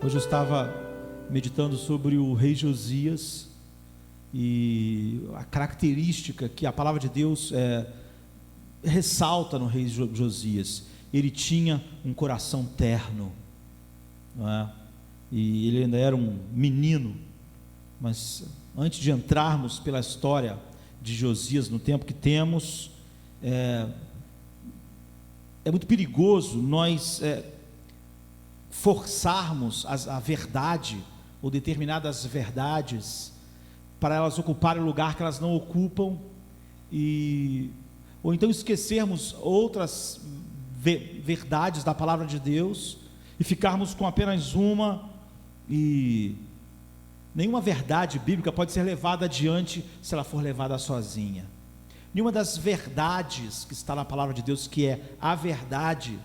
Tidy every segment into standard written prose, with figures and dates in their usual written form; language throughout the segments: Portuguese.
Hoje eu estava meditando sobre o rei Josias e a característica que a palavra de Deus ressalta no rei Josias. Ele tinha um coração terno, não é? E ele ainda era um menino. Mas antes de entrarmos pela história de Josias no tempo que temos, é muito perigoso nós forçarmos a verdade ou determinadas verdades para elas ocuparem o lugar que elas não ocupam, ou então esquecermos outras verdades da palavra de Deus e ficarmos com apenas uma. E nenhuma verdade bíblica pode ser levada adiante se ela for levada sozinha. Nenhuma das verdades que está na palavra de Deus, que é a verdade,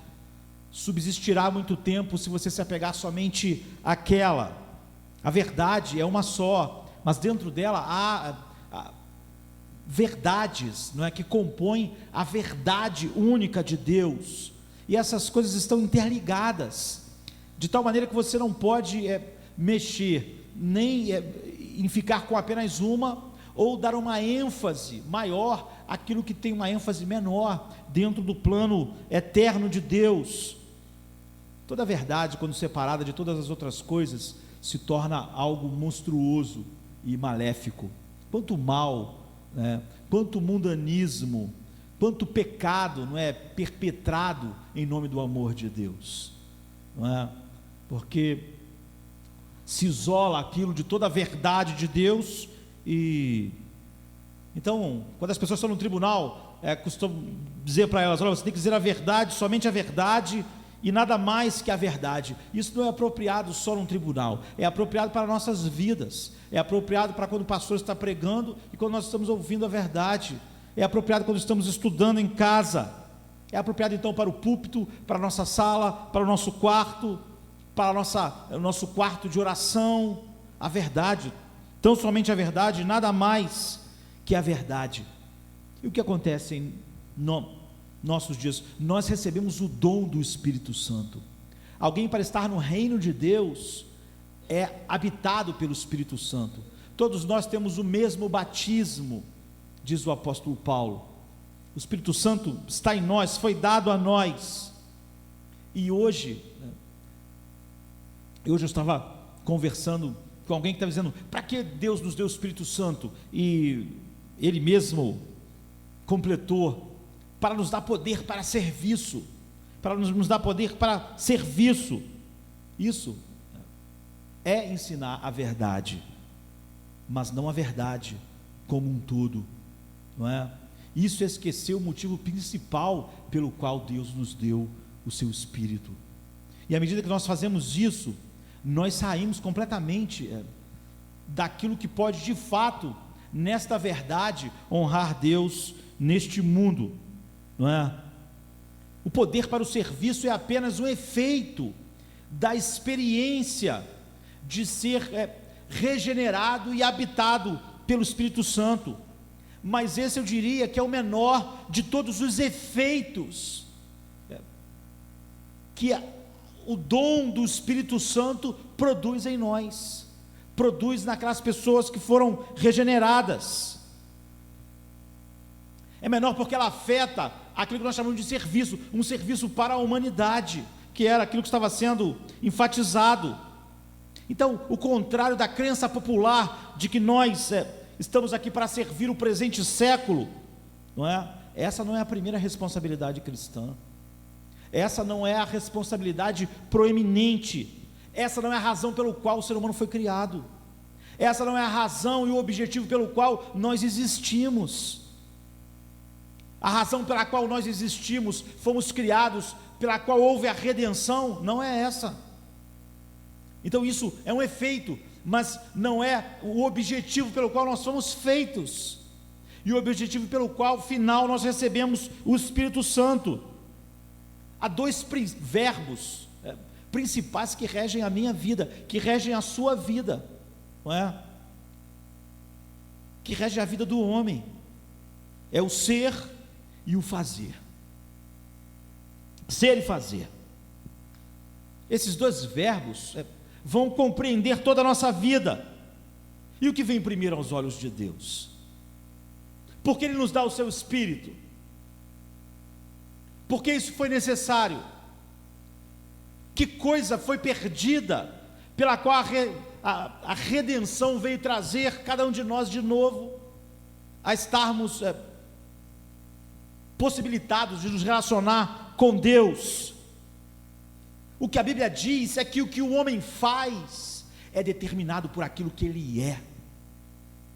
subsistirá muito tempo se você se apegar somente àquela. A verdade é uma só, mas dentro dela há verdades, não é, que compõem a verdade única de Deus, e essas coisas estão interligadas, de tal maneira que você não pode mexer nem em ficar com apenas uma, ou dar uma ênfase maior àquilo que tem uma ênfase menor dentro do plano eterno de Deus. Toda verdade, quando separada de todas as outras coisas, se torna algo monstruoso e maléfico. Quanto mal, quanto mundanismo, quanto pecado não é perpetrado em nome do amor de Deus, não é? Porque se isola aquilo de toda a verdade de Deus. E então, quando as pessoas estão no tribunal, costumo dizer para elas: olha, você tem que dizer a verdade, somente a verdade e nada mais que a verdade. Isso não é apropriado só num tribunal, é apropriado para nossas vidas, é apropriado para quando o pastor está pregando e quando nós estamos ouvindo a verdade, é apropriado quando estamos estudando em casa, é apropriado então para o púlpito, para a nossa sala, para o nosso quarto, para o nosso quarto de oração. A verdade, tão somente a verdade, nada mais que a verdade. E o que acontece em nossos dias? Nós recebemos o dom do Espírito Santo. Alguém, para estar no reino de Deus, é habitado pelo Espírito Santo. Todos nós temos o mesmo batismo, diz o apóstolo Paulo. O Espírito Santo está em nós, foi dado a nós. E hoje eu estava conversando com alguém que estava dizendo: para que Deus nos deu o Espírito Santo? E ele mesmo completou: para nos dar poder para serviço, para nos dar poder para serviço. Isso é ensinar a verdade, mas não a verdade como um todo, não é? Isso é esquecer o motivo principal pelo qual Deus nos deu o seu Espírito. E à medida que nós fazemos isso, nós saímos completamente daquilo que pode de fato, nesta verdade, honrar Deus neste mundo, não é? O poder para o serviço é apenas um efeito da experiência de ser regenerado e habitado pelo Espírito Santo, mas esse eu diria que é o menor de todos os efeitos que o dom do Espírito Santo produz em nós, produz naquelas pessoas que foram regeneradas. É menor porque ela afeta aquilo que nós chamamos de serviço, um serviço para a humanidade, que era aquilo que estava sendo enfatizado. Então, o contrário da crença popular de que nós estamos aqui para servir o presente século, não é? Essa não é a primeira responsabilidade cristã. Essa não é a responsabilidade proeminente, essa não é a razão pelo qual o ser humano foi criado, essa não é a razão e o objetivo pelo qual nós existimos. A razão pela qual nós existimos, fomos criados, pela qual houve a redenção, não é essa. Então isso é um efeito, mas não é o objetivo pelo qual nós somos feitos, e o objetivo pelo qual, final, nós recebemos o Espírito Santo. Há dois verbos principais que regem a minha vida, que regem a sua vida, não é? Que regem a vida do homem, é o ser e o fazer. Ser e fazer. Esses dois verbos vão compreender toda a nossa vida. E o que vem primeiro aos olhos de Deus? Porque Ele nos dá o seu Espírito. Porque isso foi necessário. Que coisa foi perdida, pela qual a redenção veio trazer cada um de nós de novo a estarmos possibilitados de nos relacionar com Deus. O que a Bíblia diz é que o que o homem faz é determinado por aquilo que ele é.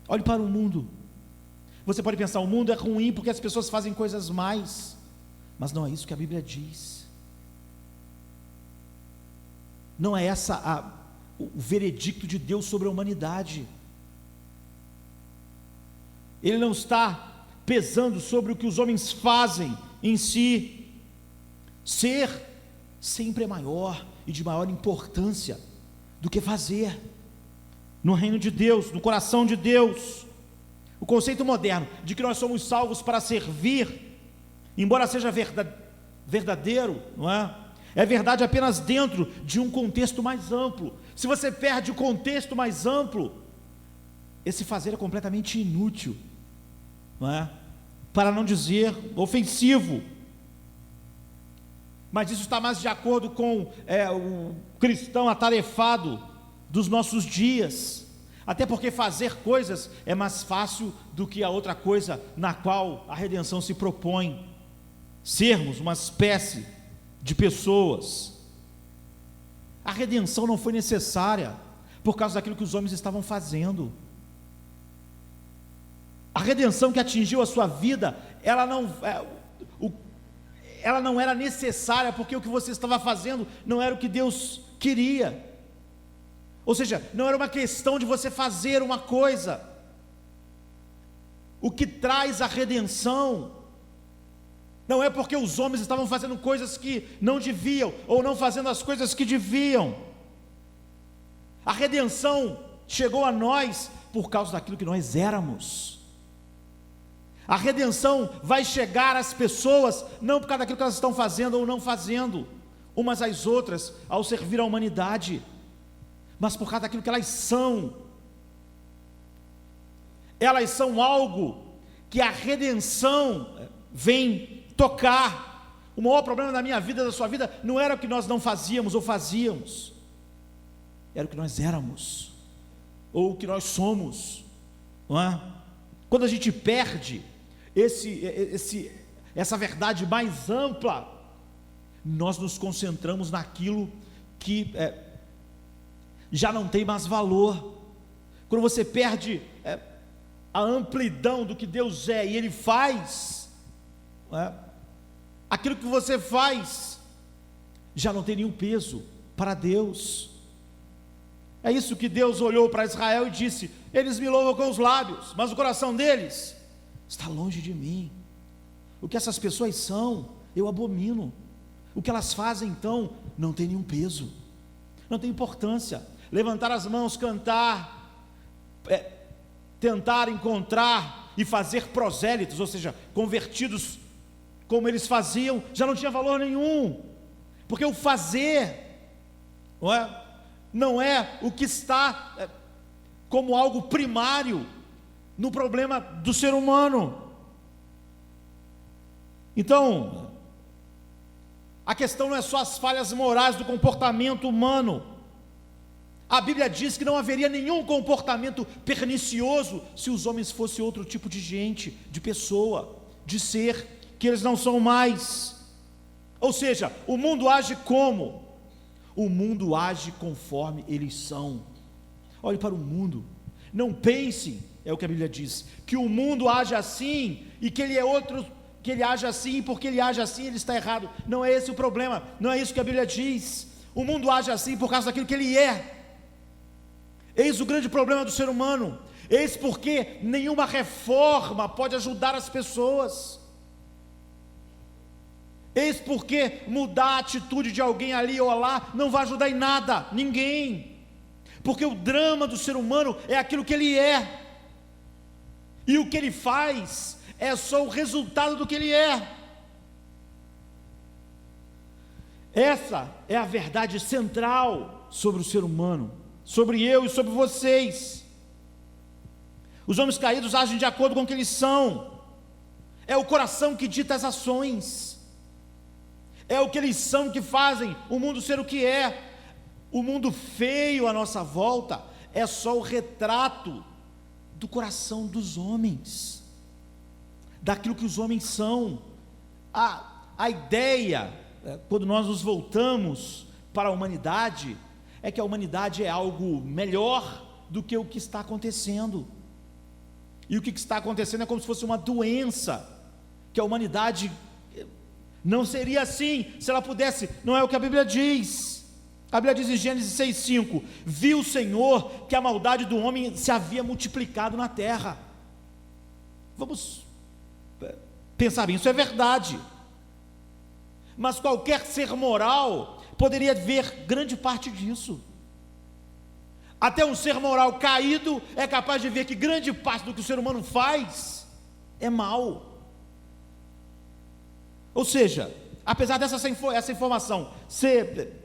Olhe para o mundo. Você pode pensar, o mundo é ruim porque as pessoas fazem coisas mais, mas não é isso que a Bíblia diz. Não é essa o veredicto de Deus sobre a humanidade. Ele não está pesando sobre o que os homens fazem em si. Ser sempre é maior e de maior importância do que fazer. No reino de Deus, no coração de Deus, o conceito moderno de que nós somos salvos para servir, embora seja verdadeiro, não é? É verdade apenas dentro de um contexto mais amplo. Se você perde o contexto mais amplo, esse fazer é completamente inútil, não é? Para não dizer ofensivo. Mas isso está mais de acordo com o cristão atarefado dos nossos dias. Até porque fazer coisas é mais fácil do que a outra coisa na qual a redenção se propõe. Sermos uma espécie de pessoas. A redenção não foi necessária por causa daquilo que os homens estavam fazendo. A redenção que atingiu a sua vida, ela não era necessária porque o que você estava fazendo não era o que Deus queria. Ou seja, não era uma questão de você fazer uma coisa. O que traz a redenção não é porque os homens estavam fazendo coisas que não deviam, ou não fazendo as coisas que deviam. A redenção chegou a nós por causa daquilo que nós éramos. A redenção vai chegar às pessoas não por causa daquilo que elas estão fazendo ou não fazendo, umas às outras, ao servir a humanidade, mas por causa daquilo que elas são. Elas são algo que a redenção vem tocar. O maior problema da minha vida, da sua vida, não era o que nós não fazíamos ou fazíamos, era o que nós éramos, ou o que nós somos, não é? Quando a gente perde essa verdade mais ampla, nós nos concentramos naquilo que já não tem mais valor. Quando você perde a amplidão do que Deus é e Ele faz, aquilo que você faz já não tem nenhum peso para Deus. É isso que Deus olhou para Israel e disse: eles me louvam com os lábios, mas o coração deles está longe de mim. O que essas pessoas são, eu abomino. O que elas fazem então não tem nenhum peso, não tem importância. Levantar as mãos, cantar, tentar encontrar e fazer prosélitos, ou seja, convertidos como eles faziam, já não tinha valor nenhum, porque o fazer não é o que está como algo primário no problema do ser humano. Então, a questão não é só as falhas morais do comportamento humano. A Bíblia diz que não haveria nenhum comportamento pernicioso se os homens fossem outro tipo de gente, de pessoa, de ser, que eles não são mais. Ou seja, o mundo age como? O mundo age conforme eles são. Olhe para o mundo, não pense, é o que a Bíblia diz, que o mundo age assim e que ele é outro, que ele age assim, porque ele age assim ele está errado. Não é esse o problema, não é isso que a Bíblia diz. O mundo age assim por causa daquilo que ele é. Eis o grande problema do ser humano. Eis porque nenhuma reforma pode ajudar as pessoas. Eis porque mudar a atitude de alguém ali ou lá não vai ajudar em nada, ninguém. Porque o drama do ser humano é aquilo que ele é, e o que ele faz é só o resultado do que ele é. Essa é a verdade central. sobre o ser humano, sobre eu e sobre vocês. Os homens caídos agem de acordo com o que eles são. É o coração que dita as ações. É o que eles são que fazem o mundo ser o que é. O mundo feio à nossa volta é só o retrato do coração dos homens, daquilo que os homens são. A ideia, quando nós nos voltamos para a humanidade, é que a humanidade é algo melhor do que o que está acontecendo. E o que está acontecendo é como se fosse uma doença, que a humanidade não seria assim, se ela pudesse. Não é o que a Bíblia diz. A Bíblia diz em Gênesis 6,5: viu o Senhor que a maldade do homem se havia multiplicado na terra. Vamos pensar bem, isso é verdade. Mas qualquer ser moral poderia ver grande parte disso. Até um ser moral caído é capaz de ver que grande parte do que o ser humano faz é mal. Ou seja, apesar essa informação ser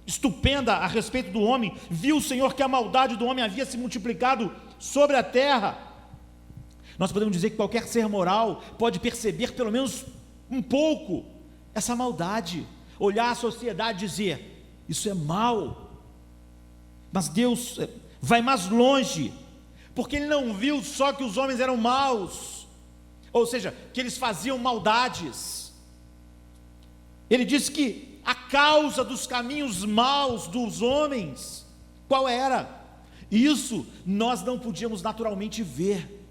estupenda a respeito do homem, viu o Senhor que a maldade do homem havia se multiplicado sobre a terra. Nós podemos dizer que qualquer ser moral pode perceber pelo menos um pouco essa maldade, olhar a sociedade e dizer: isso é mal. Mas Deus vai mais longe, porque Ele não viu só que os homens eram maus, ou seja, que eles faziam maldades. Ele disse que a causa dos caminhos maus dos homens, qual era? Isso nós não podíamos naturalmente ver,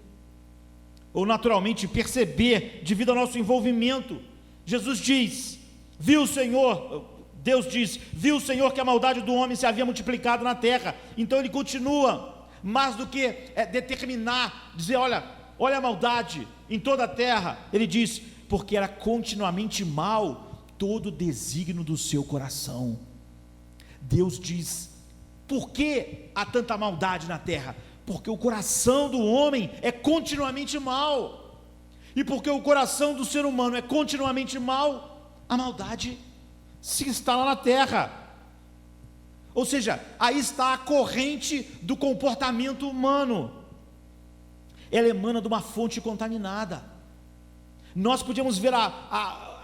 ou naturalmente perceber, devido ao nosso envolvimento. Jesus diz, viu o Senhor, Deus diz, viu o Senhor que a maldade do homem se havia multiplicado na terra. Então Ele continua, mais do que determinar, dizer, olha a maldade em toda a terra, Ele diz, porque era continuamente mal todo o desígnio do seu coração. Deus diz, por que há tanta maldade na terra? Porque o coração do homem é continuamente mal, e porque o coração do ser humano é continuamente mal, a maldade se instala na terra. Ou seja, aí está a corrente do comportamento humano. Ela emana de uma fonte contaminada. Nós podíamos ver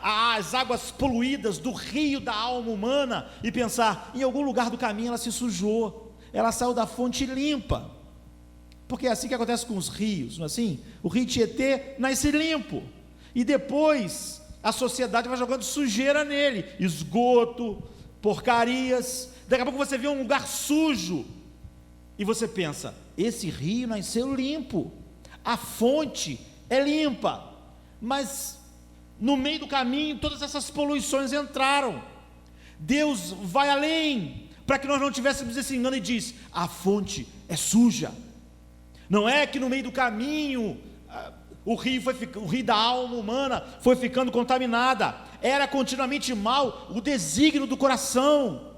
as águas poluídas do rio da alma humana e pensar, em algum lugar do caminho ela se sujou, ela saiu da fonte limpa, porque é assim que acontece com os rios, não é assim? O rio Tietê nasce limpo, e depois a sociedade vai jogando sujeira nele, esgoto, porcarias. Daqui a pouco você vê um lugar sujo, e você pensa, esse rio nasceu limpo, a fonte é limpa, mas no meio do caminho todas essas poluições entraram. Deus vai além, para que nós não tivéssemos esse engano, e diz, a fonte é suja. Não é que no meio do caminho o rio da alma humana foi ficando contaminada, era continuamente mal o desígnio do coração,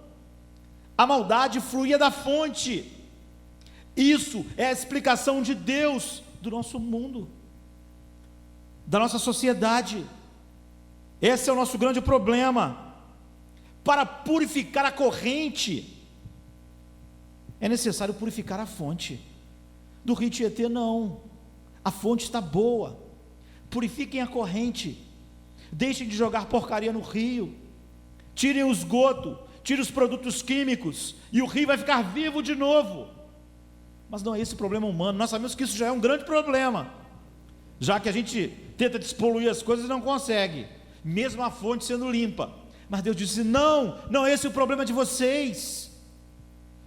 a maldade fluía da fonte. Isso é a explicação de Deus do nosso mundo, da nossa sociedade. Esse é o nosso grande problema. Para purificar a corrente, é necessário purificar a fonte. Do rio Tietê não, a fonte está boa, purifiquem a corrente, deixem de jogar porcaria no rio, tirem o esgoto, tirem os produtos químicos, e o rio vai ficar vivo de novo. Mas não é esse o problema humano. Nós sabemos que isso já é um grande problema, já que a gente tenta despoluir as coisas e não consegue, mesmo a fonte sendo limpa. Mas Deus disse, não é esse o problema de vocês,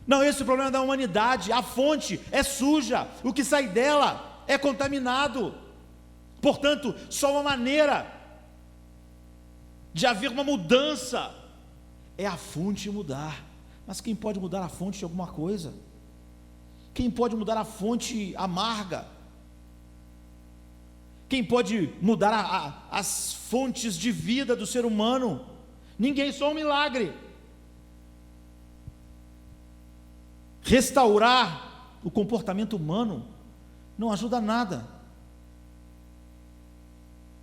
não é esse o problema da humanidade. A fonte é suja, o que sai dela é contaminado. Portanto, só uma maneira de haver uma mudança é a fonte mudar. Mas quem pode mudar a fonte de alguma coisa? Quem pode mudar a fonte amarga? Quem pode mudar as fontes de vida do ser humano? Ninguém, só um milagre. Restaurar o comportamento humano não ajuda nada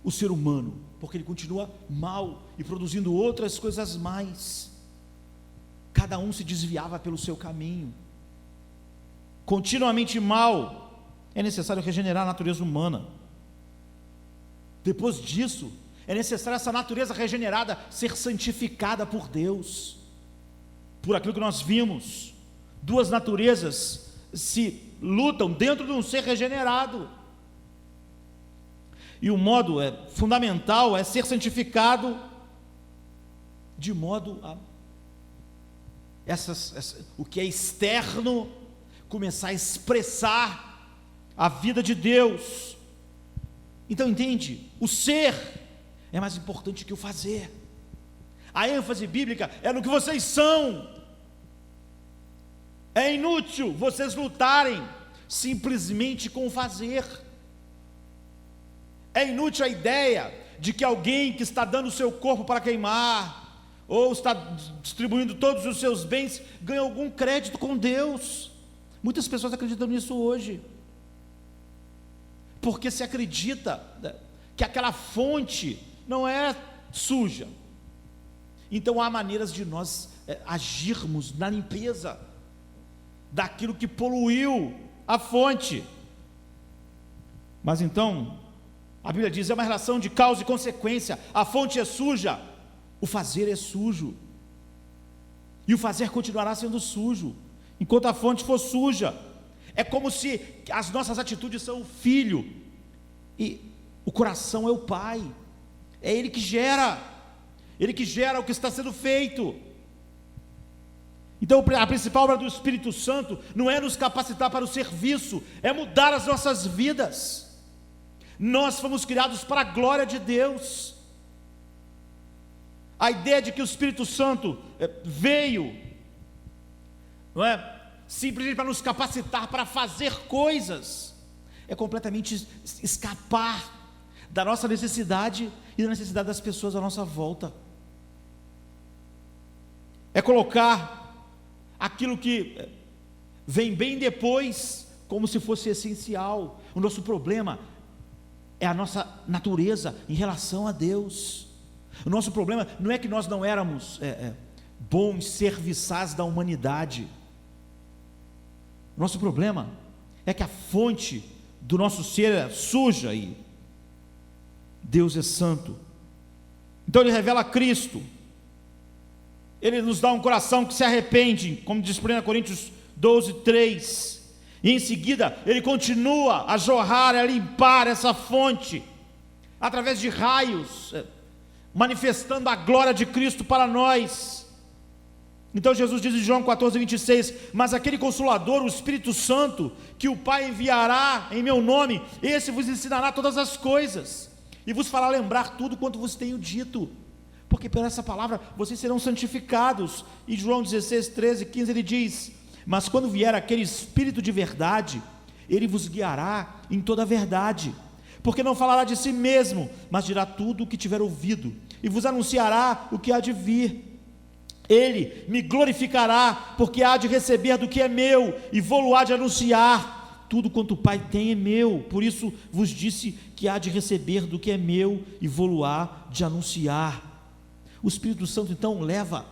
o ser humano, porque ele continua mal e produzindo outras coisas mais. cada um se desviava pelo seu caminho. Continuamente mal, é necessário regenerar a natureza humana. Depois disso, é necessário essa natureza regenerada ser santificada por Deus. Por aquilo que nós vimos, duas naturezas se lutam dentro de um ser regenerado. E o modo fundamental é ser santificado de modo a o que é externo começar a expressar a vida de Deus. Então entende? O ser é mais importante que o fazer. A ênfase bíblica é no que vocês são. É inútil vocês lutarem simplesmente com o fazer. É inútil a ideia de que alguém que está dando o seu corpo para queimar, ou está distribuindo todos os seus bens, ganha algum crédito com Deus. Muitas pessoas acreditam nisso hoje, porque se acredita que aquela fonte não é suja. Então há maneiras de nós agirmos na limpeza daquilo que poluiu a fonte. Mas então, a Bíblia diz, é uma relação de causa e consequência. A fonte é suja, o fazer é sujo, e o fazer continuará sendo sujo, enquanto a fonte for suja. É como se as nossas atitudes são o filho, e o coração é o pai, é ele que gera o que está sendo feito. Então a principal obra do Espírito Santo não é nos capacitar para o serviço, é mudar as nossas vidas. Nós fomos criados para a glória de Deus. A ideia de que o Espírito Santo veio, não é, simplesmente para nos capacitar para fazer coisas, é completamente escapar da nossa necessidade e da necessidade das pessoas à nossa volta. É colocar aquilo que vem bem depois como se fosse essencial. O nosso problema é a nossa natureza em relação a Deus. O nosso problema não é que nós não éramos bons serviçais da humanidade. O nosso problema é que a fonte do nosso ser é suja e Deus é santo. Então ele revela Cristo. Ele nos dá um coração que se arrepende, como diz 1 Coríntios 12:3. E em seguida ele continua a jorrar, a limpar essa fonte através de raios, manifestando a glória de Cristo para nós. Então Jesus diz em João 14:26: mas aquele Consolador, o Espírito Santo, que o Pai enviará em meu nome, esse vos ensinará todas as coisas, e vos fará lembrar tudo quanto vos tenho dito, porque por essa palavra vocês serão santificados. E João 16:13-15 ele diz: mas quando vier aquele Espírito de verdade, ele vos guiará em toda a verdade, porque não falará de si mesmo, mas dirá tudo o que tiver ouvido, e vos anunciará o que há de vir. Ele me glorificará, porque há de receber do que é meu, e vou-lo há de anunciar. Tudo quanto o Pai tem é meu, por isso vos disse que há de receber do que é meu, e vou-lo há de anunciar. O Espírito Santo então leva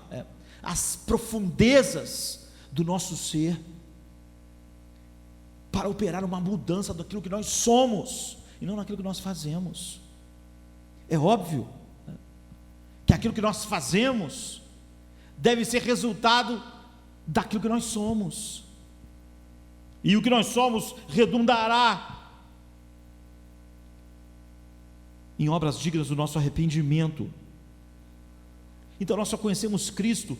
as profundezas do nosso ser para operar uma mudança daquilo que nós somos e não naquilo que nós fazemos. É óbvio que aquilo que nós fazemos deve ser resultado daquilo que nós somos, e o que nós somos redundará em obras dignas do nosso arrependimento. Então nós só conhecemos Cristo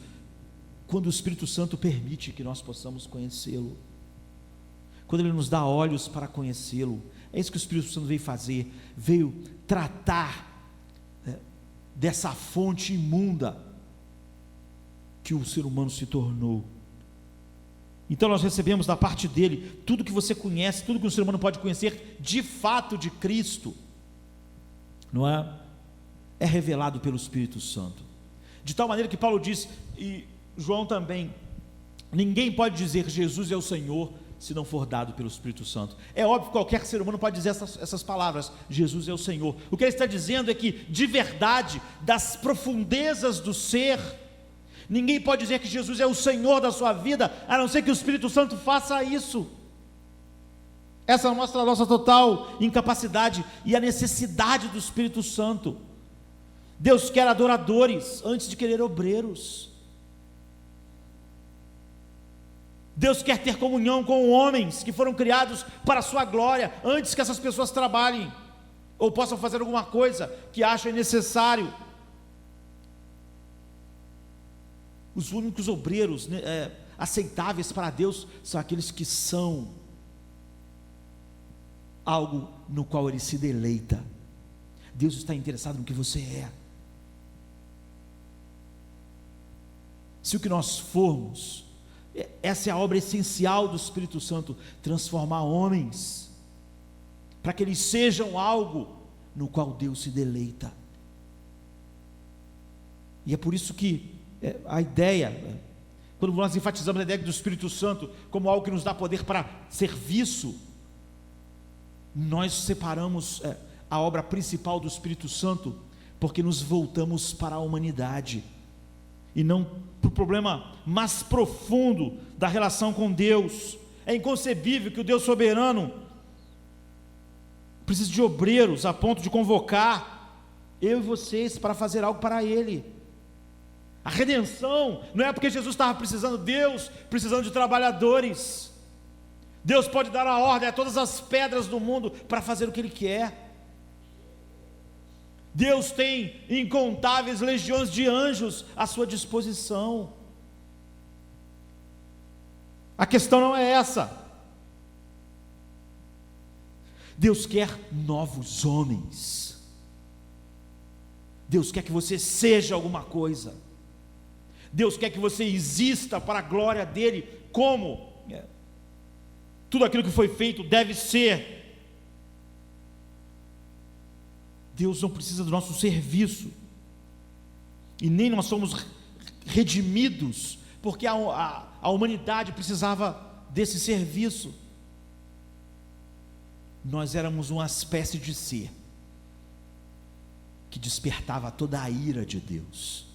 quando o Espírito Santo permite que nós possamos conhecê-lo, quando Ele nos dá olhos para conhecê-lo. É isso que o Espírito Santo veio fazer, veio tratar dessa fonte imunda que o ser humano se tornou. Então nós recebemos da parte dele tudo que você conhece, tudo que um ser humano pode conhecer de fato de Cristo, não é? É revelado pelo Espírito Santo, de tal maneira que Paulo diz, e João também: ninguém pode dizer Jesus é o Senhor se não for dado pelo Espírito Santo. É óbvio que qualquer ser humano pode dizer essas palavras, Jesus é o Senhor. O que ele está dizendo é que, de verdade, das profundezas do ser, Ninguém pode dizer que Jesus é o Senhor da sua vida, a não ser que o Espírito Santo faça isso. Essa mostra a nossa total incapacidade e a necessidade do Espírito Santo. Deus quer adoradores antes de querer obreiros. Deus quer ter comunhão com homens que foram criados para a sua glória, antes que essas pessoas trabalhem, ou possam fazer alguma coisa que achem necessário. Os únicos obreiros aceitáveis para Deus são aqueles que são algo no qual Ele se deleita. Deus está interessado no que você é. Se o que nós formos, essa é a obra essencial do Espírito Santo, transformar homens, para que eles sejam algo no qual Deus se deleita. E é por isso que a ideia, quando nós enfatizamos a ideia do Espírito Santo como algo que nos dá poder para serviço, nós separamos a obra principal do Espírito Santo, porque nos voltamos para a humanidade, e não para o problema mais profundo da relação com Deus. É inconcebível que o Deus soberano precise de obreiros a ponto de convocar eu e vocês para fazer algo para Ele. A redenção não é porque Jesus estava precisando, Deus precisando de trabalhadores. Deus pode dar a ordem a todas as pedras do mundo para fazer o que Ele quer. Deus tem incontáveis legiões de anjos à sua disposição. A questão não é essa. Deus quer novos homens. Deus quer que você seja alguma coisa. Deus quer que você exista para a glória dEle, como tudo aquilo que foi feito deve ser. Deus não precisa do nosso serviço, e nem nós somos redimidos, porque a humanidade precisava desse serviço. Nós éramos uma espécie de ser, que despertava toda a ira de Deus.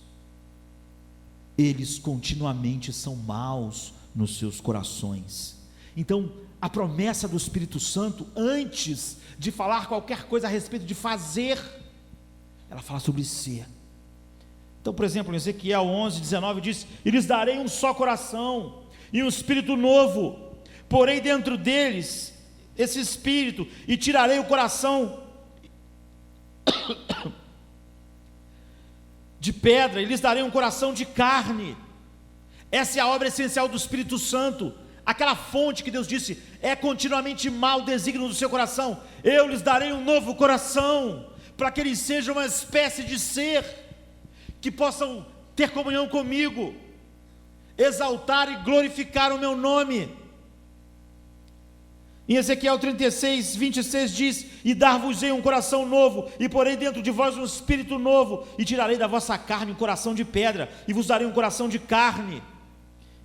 Eles continuamente são maus nos seus corações. Então, a promessa do Espírito Santo, antes de falar qualquer coisa a respeito de fazer, ela fala sobre ser. Então, por exemplo, em Ezequiel 11:19 diz: e lhes darei um só coração e um espírito novo, porei dentro deles esse espírito, e tirarei o coração de pedra, e lhes darei um coração de carne. Essa é a obra essencial do Espírito Santo. Aquela fonte que Deus disse, é continuamente mau o desígnio do seu coração, eu lhes darei um novo coração, para que eles sejam uma espécie de ser, que possam ter comunhão comigo, exaltar e glorificar o meu nome. Em Ezequiel 36:26 diz: e dar-vos-ei um coração novo, e porei dentro de vós um espírito novo, e tirarei da vossa carne um coração de pedra, e vos darei um coração de carne.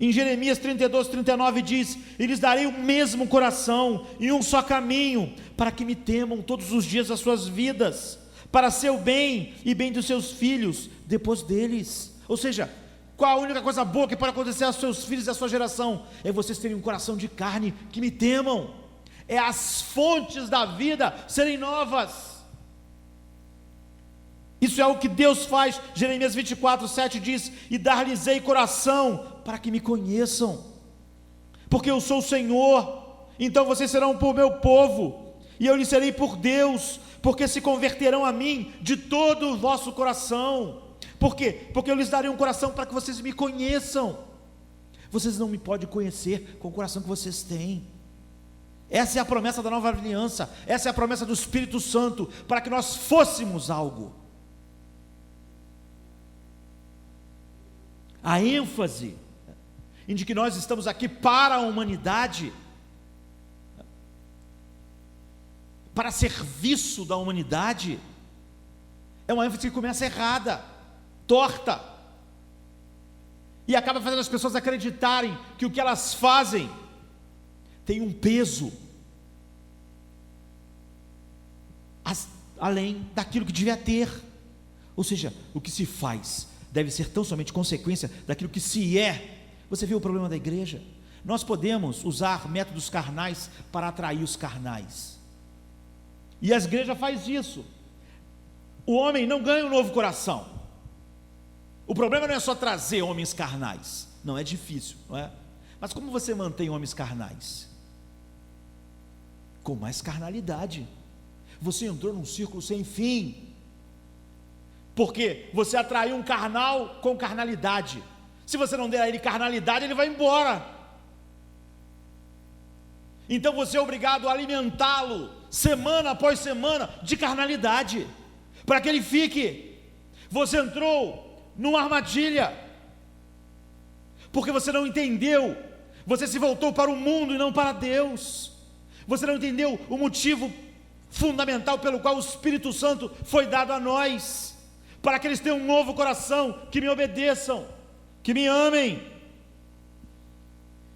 Em Jeremias 32:39 diz: e lhes darei o mesmo coração e um só caminho, para que me temam todos os dias das suas vidas, para seu bem e bem dos seus filhos depois deles. Ou seja, qual a única coisa boa que pode acontecer aos seus filhos e à sua geração? É vocês terem um coração de carne, que me temam. É as fontes da vida serem novas. Isso é o que Deus faz. Jeremias 24:7 diz: e dar-lhes-ei coração, para que me conheçam, porque eu sou o Senhor. Então vocês serão por meu povo, e eu lhes serei por Deus, porque se converterão a mim de todo o vosso coração. Por quê? Porque eu lhes darei um coração para que vocês me conheçam. Vocês não me podem conhecer com o coração que vocês têm. Essa é a promessa da nova aliança, essa é a promessa do Espírito Santo, para que nós fôssemos algo. A ênfase em que nós estamos aqui para a humanidade, para serviço da humanidade, é uma ênfase que começa errada, torta, e acaba fazendo as pessoas acreditarem que o que elas fazem tem um peso além daquilo que devia ter. Ou seja, o que se faz deve ser tão somente consequência daquilo que se é. Você viu o problema da igreja? Nós podemos usar métodos carnais para atrair os carnais, e a igreja faz isso. O homem não ganha um novo coração. O problema não é só trazer homens carnais, não é difícil, não é? Mas como você mantém homens carnais? Com mais carnalidade. Você entrou num círculo sem fim, porque você atraiu um carnal com carnalidade. Se você não der a ele carnalidade, ele vai embora. Então você é obrigado a alimentá-lo semana após semana de carnalidade, para que ele fique. Você entrou numa armadilha, porque você não entendeu. Você se voltou para o mundo e não para Deus. Você não entendeu o motivo fundamental pelo qual o Espírito Santo foi dado a nós, para que eles tenham um novo coração, que me obedeçam, que me amem.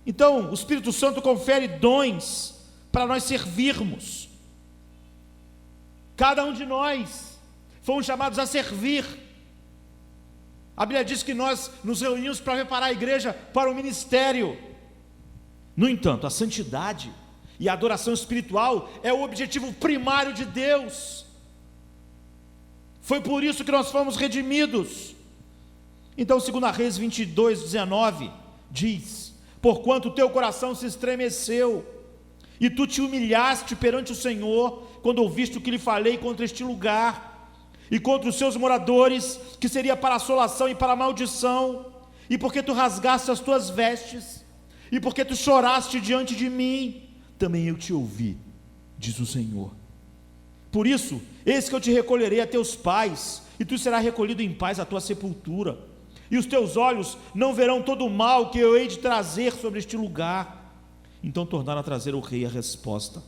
Então o Espírito Santo confere dons para nós servirmos. Cada um de nós fomos chamados a servir. A Bíblia diz que nós nos reunimos para preparar a igreja para o ministério. No entanto, a santidade e a adoração espiritual é o objetivo primário de Deus. Foi por isso que nós fomos redimidos. Então 2 Reis 22:19 diz: porquanto o teu coração se estremeceu, e tu te humilhaste perante o Senhor, quando ouviste o que lhe falei contra este lugar, e contra os seus moradores, que seria para assolação e para maldição, e porque tu rasgaste as tuas vestes, e porque tu choraste diante de mim, também eu te ouvi, diz o Senhor. Por isso, eis que eu te recolherei a teus pais, e tu serás recolhido em paz à tua sepultura, e os teus olhos não verão todo o mal que eu hei de trazer sobre este lugar. Então tornaram a trazer ao rei a resposta.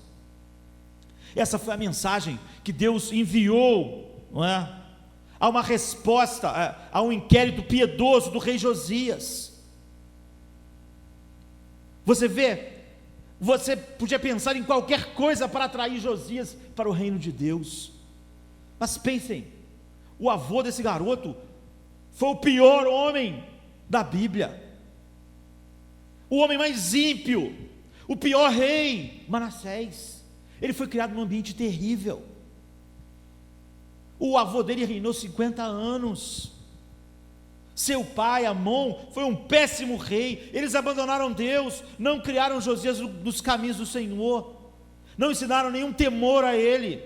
Essa foi a mensagem que Deus enviou, não é? Há uma resposta a um inquérito piedoso do rei Josias. Você vê, você podia pensar em qualquer coisa para atrair Josias para o reino de Deus, mas pensem, o avô desse garoto foi o pior homem da Bíblia, o homem mais ímpio, o pior rei, Manassés. Ele foi criado num ambiente terrível. O avô dele reinou 50 anos. Seu pai, Amon, foi um péssimo rei. Eles abandonaram Deus, não criaram Josias nos caminhos do Senhor, não ensinaram nenhum temor a ele.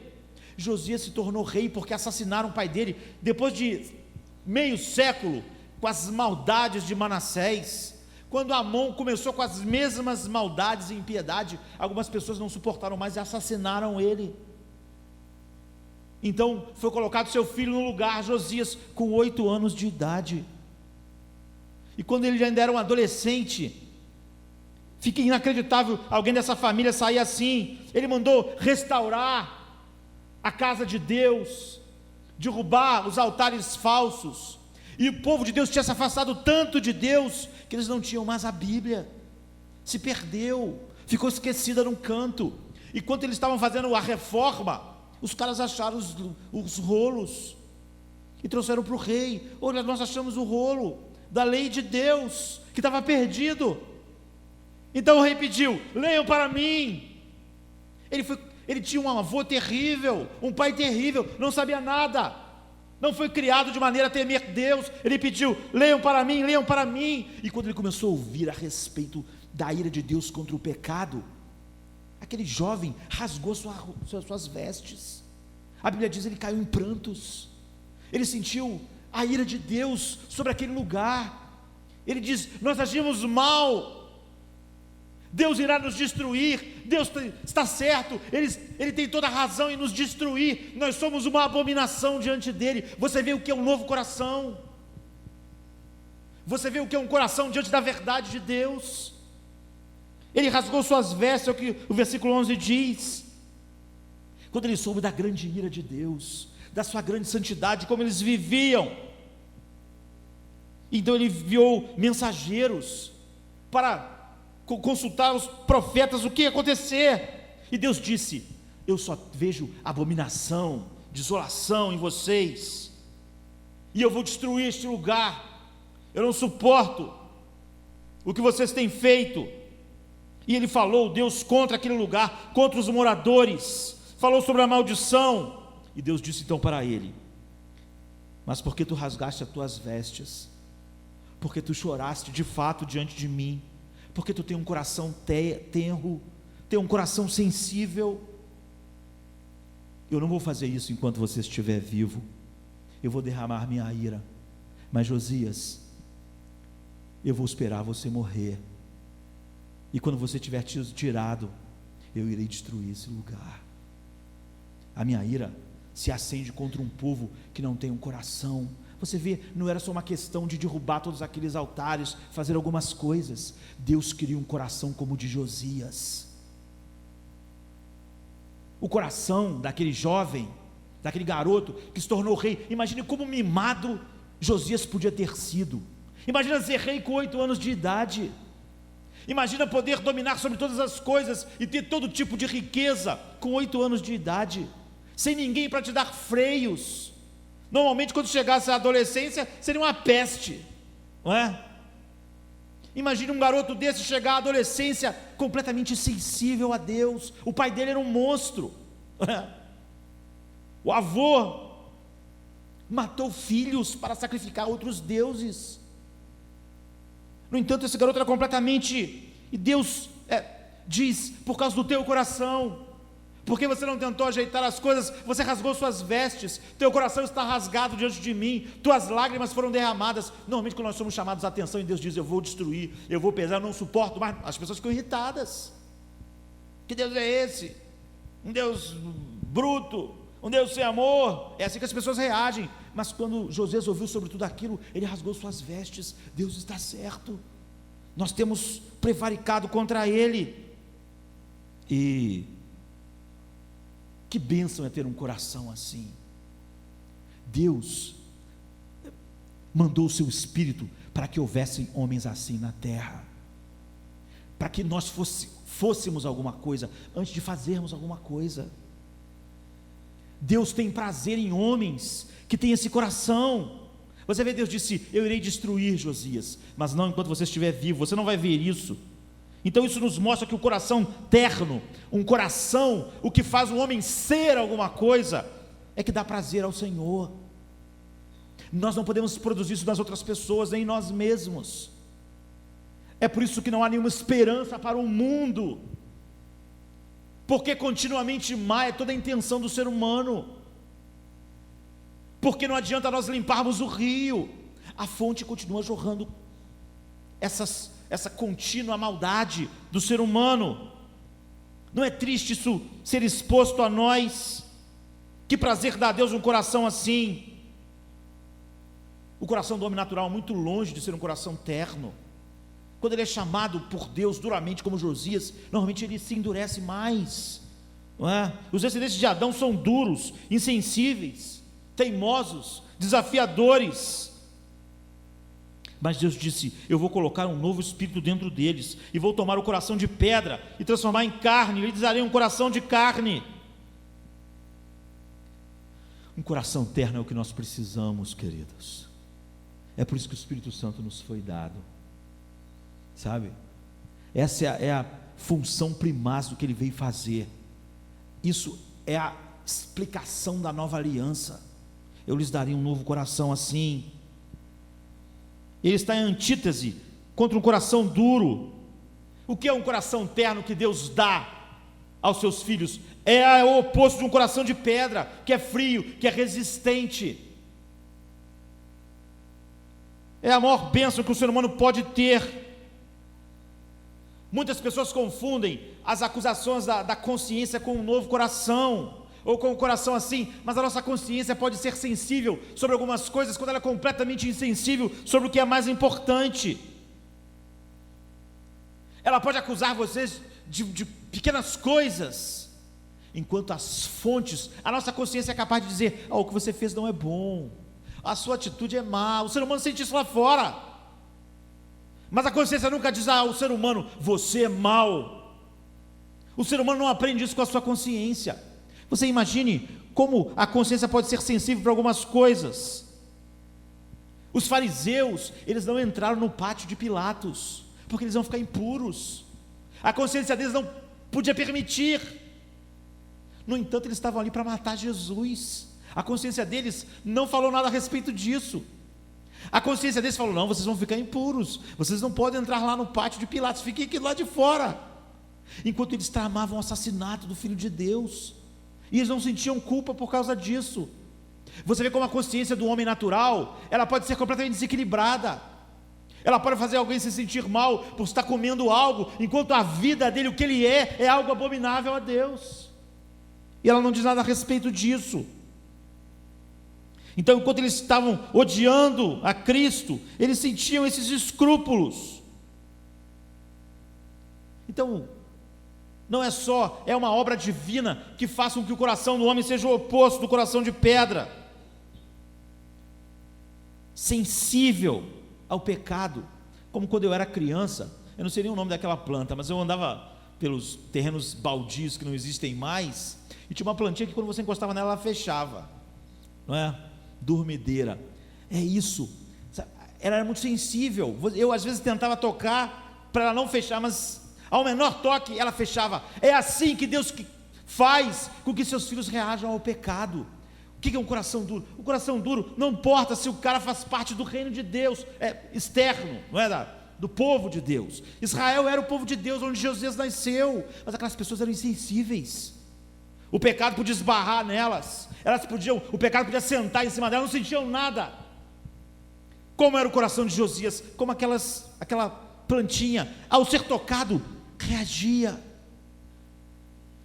Josias se tornou rei porque assassinaram o pai dele, depois de meio século, com as maldades de Manassés. Quando Amon começou com as mesmas maldades e impiedade, algumas pessoas não suportaram mais e assassinaram ele. Então foi colocado seu filho no lugar, Josias, com 8 anos de idade. E quando ele ainda era um adolescente, fica inacreditável alguém dessa família sair assim. Ele mandou restaurar a casa de Deus, derrubar os altares falsos, e o povo de Deus tinha se afastado tanto de Deus, que eles não tinham mais a Bíblia, se perdeu, ficou esquecida num canto. E quando eles estavam fazendo a reforma, os caras acharam os rolos, e trouxeram para o rei. Olha, nós achamos o rolo da lei de Deus, que estava perdido. Então o rei pediu: leiam para mim. Ele tinha um avô terrível, um pai terrível, não sabia nada, não foi criado de maneira a temer Deus. Ele pediu: leiam para mim, leiam para mim. E quando ele começou a ouvir a respeito da ira de Deus contra o pecado, aquele jovem rasgou suas vestes. A Bíblia diz que ele caiu em prantos. Ele sentiu a ira de Deus sobre aquele lugar. Ele diz: nós agimos mal, Deus irá nos destruir. Deus está certo, Ele tem toda a razão em nos destruir. Nós somos uma abominação diante dEle. Você vê o que é um novo coração? Você vê o que é um coração diante da verdade de Deus? Ele rasgou suas vestes, é o que o versículo 11 diz. Quando ele soube da grande ira de Deus, da sua grande santidade, como eles viviam, então ele enviou mensageiros para consultar os profetas o que ia acontecer. E Deus disse: eu só vejo abominação, desolação em vocês. e eu vou destruir este lugar. Eu não suporto o que vocês têm feito. E ele falou, Deus, contra aquele lugar, contra os moradores, falou sobre a maldição. E Deus disse então para ele: mas porque tu rasgaste as tuas vestes, porque tu choraste de fato diante de mim, porque tu tem um coração tenro, tem um coração sensível, eu não vou fazer isso enquanto você estiver vivo. Eu vou derramar minha ira, mas Josias, eu vou esperar você morrer, e quando você tiver tirado, eu irei destruir esse lugar. A minha ira se acende contra um povo que não tem um coração. Você vê, não era só uma questão de derrubar todos aqueles altares, fazer algumas coisas. Deus queria um coração como o de Josias. O coração daquele jovem, daquele garoto que se tornou rei. Imagine como mimado Josias podia ter sido. Imagina ser rei com 8 anos de idade. Imagina poder dominar sobre todas as coisas e ter todo tipo de riqueza com 8 anos de idade, sem ninguém para te dar freios. Normalmente quando chegasse a adolescência seria uma peste, não é? Imagine um garoto desse chegar à adolescência completamente sensível a Deus. O pai dele era um monstro, não é? O avô matou filhos para sacrificar outros deuses. No entanto, esse garoto era completamente, e Deus diz, por causa do teu coração, porque você não tentou ajeitar as coisas, você rasgou suas vestes, teu coração está rasgado diante de mim, tuas lágrimas foram derramadas. Normalmente quando nós somos chamados a atenção, e Deus diz, eu vou destruir, eu vou pesar, eu não suporto mais, as pessoas ficam irritadas. Que Deus é esse? Um Deus bruto, um Deus sem amor. É assim que as pessoas reagem. Mas quando Josias ouviu sobre tudo aquilo, ele rasgou suas vestes. Deus está certo, nós temos prevaricado contra ele. E que bênção é ter um coração assim. Deus mandou o seu Espírito para que houvessem homens assim na terra, para que nós fôssemos alguma coisa antes de fazermos alguma coisa. Deus tem prazer em homens que têm esse coração. Você vê, Deus disse, eu irei destruir Josias, mas não enquanto você estiver vivo, você não vai ver isso. Então isso nos mostra que o coração terno, um coração, o que faz um homem ser alguma coisa, é que dá prazer ao Senhor. Nós não podemos produzir isso nas outras pessoas, nem em nós mesmos. É por isso que não há nenhuma esperança para o mundo, porque continuamente má é toda a intenção do ser humano, porque não adianta nós limparmos o rio, a fonte continua jorrando essa contínua maldade do ser humano. Não é triste isso ser exposto a nós? Que prazer dá a Deus um coração assim. O coração do homem natural é muito longe de ser um coração terno. Quando ele é chamado por Deus duramente como Josias, normalmente ele se endurece mais, não é? Os descendentes de Adão são duros, insensíveis, teimosos, desafiadores. Mas Deus disse, eu vou colocar um novo espírito dentro deles, e vou tomar o coração de pedra, e transformar em carne, e lhes darei um coração de carne. Um coração terno é o que nós precisamos, queridos. É por isso que o Espírito Santo nos foi dado, sabe? Essa é a função primaz do que ele veio fazer. Isso é a explicação da nova aliança. Eu lhes darei um novo coração assim. Ele está em antítese contra um coração duro. O que é um coração terno que Deus dá aos seus filhos? É o oposto de um coração de pedra, que é frio, que é resistente. É a maior bênção que o ser humano pode ter. Muitas pessoas confundem as acusações da consciência com um novo coração, ou com um coração assim, mas a nossa consciência pode ser sensível sobre algumas coisas, quando ela é completamente insensível sobre o que é mais importante. Ela pode acusar vocês de pequenas coisas, enquanto as fontes, a nossa consciência é capaz de dizer, o que você fez não é bom, a sua atitude é má. O ser humano sente isso lá fora, mas a consciência nunca diz ao ser humano, você é mau. O ser humano não aprende isso com a sua consciência. Você imagine como a consciência pode ser sensível para algumas coisas. Os fariseus, eles não entraram no pátio de Pilatos, porque eles vão ficar impuros. A consciência deles não podia permitir. No entanto, eles estavam ali para matar Jesus. A consciência deles não falou nada a respeito disso. A consciência deles falou: não, vocês vão ficar impuros, vocês não podem entrar lá no pátio de Pilatos, fiquem aqui lá de fora. Enquanto eles tramavam o assassinato do Filho de Deus, e eles não sentiam culpa por causa disso. Você vê como a consciência do homem natural, ela pode ser completamente desequilibrada. Ela pode fazer alguém se sentir mal por estar comendo algo, enquanto a vida dele, o que ele é algo abominável a Deus. E ela não diz nada a respeito disso. Então, enquanto eles estavam odiando a Cristo, eles sentiam esses escrúpulos. Então, não é só, é uma obra divina que faça com que o coração do homem seja o oposto do coração de pedra, sensível ao pecado, como quando eu era criança. Eu não sei nem o nome daquela planta, mas eu andava pelos terrenos baldios que não existem mais, e tinha uma plantinha que quando você encostava nela, ela fechava, não é? Dormideira, é isso. Ela era muito sensível. Eu às vezes tentava tocar para ela não fechar, mas ao menor toque ela fechava. É assim que Deus faz com que seus filhos reajam ao pecado. O que é um coração duro? O coração duro não importa se o cara faz parte do reino de Deus, é externo, não é do povo de Deus. Israel era o povo de Deus, onde Josias nasceu, mas aquelas pessoas eram insensíveis. O pecado podia esbarrar nelas, o pecado podia sentar em cima delas, não sentiam nada. Como era o coração de Josias? Como aquela plantinha, ao ser tocado, reagia,